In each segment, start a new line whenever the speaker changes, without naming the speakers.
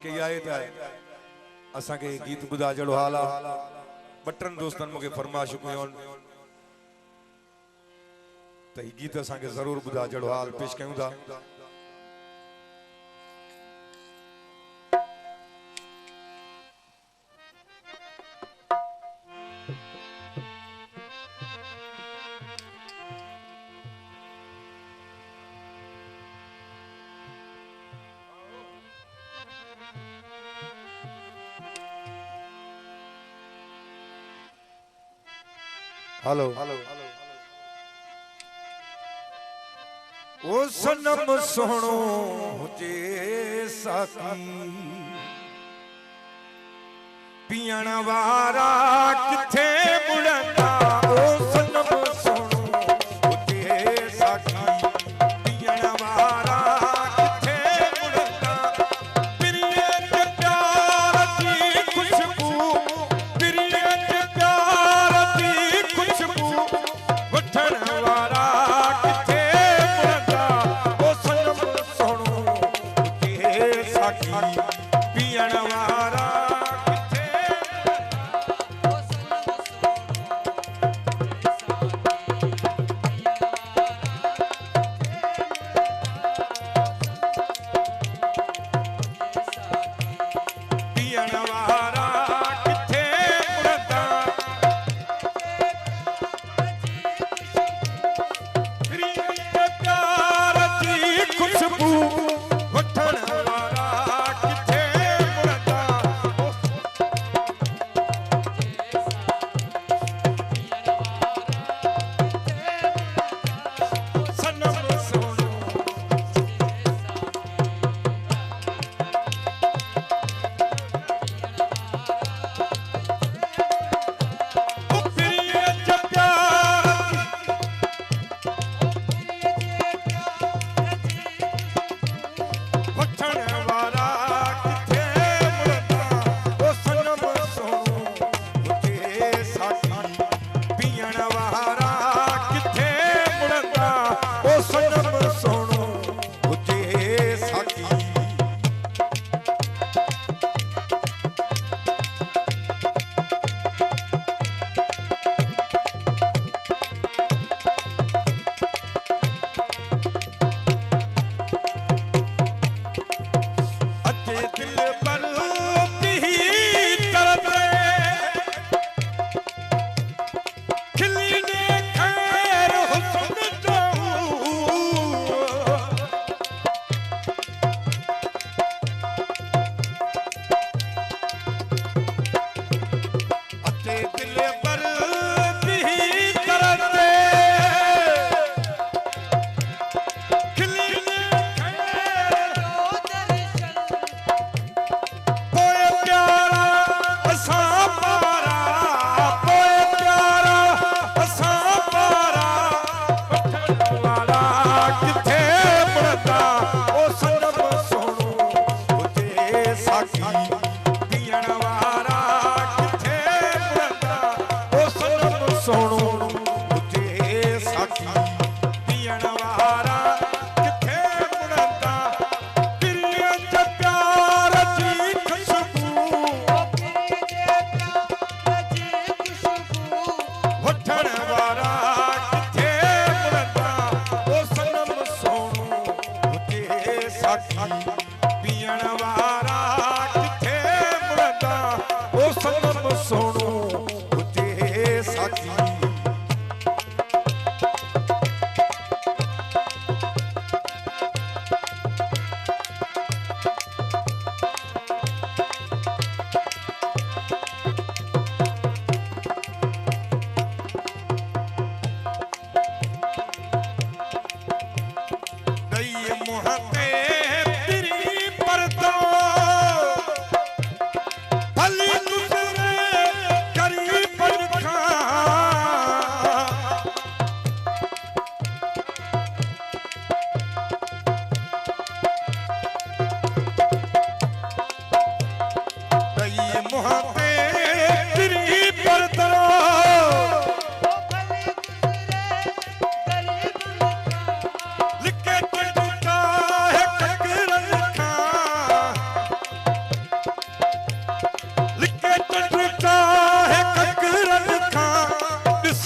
के आए था असा के गीत बुधा जड़ो हाला बटन दोस्तन मुके फरमाश कयोन त गीत असा के जरूर बुधा जड़ो हाल पेश कयूं था। हेलो ओ सनम सोहणो हुजे साकी पियण वारा किथे मुड़ंदा ओ सनम सोहणो हुजे साकी पियण वारा किथे मुड़ंदा प्रिय ते प्यार दी खुशबू प्रिय ते प्यार दी खुशबू वठण वारा किथे मुड़ंदा ओ सनम सोहणो हुजे साकी पियण वारा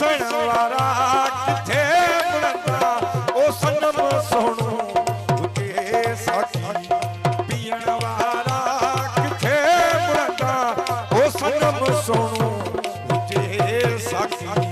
दिसण वारा किथे बुलंदा ओ सनम सोनू हुजे साकी पीण वारा किथे बुलंदा ओ सनम सोनू हुजे साकी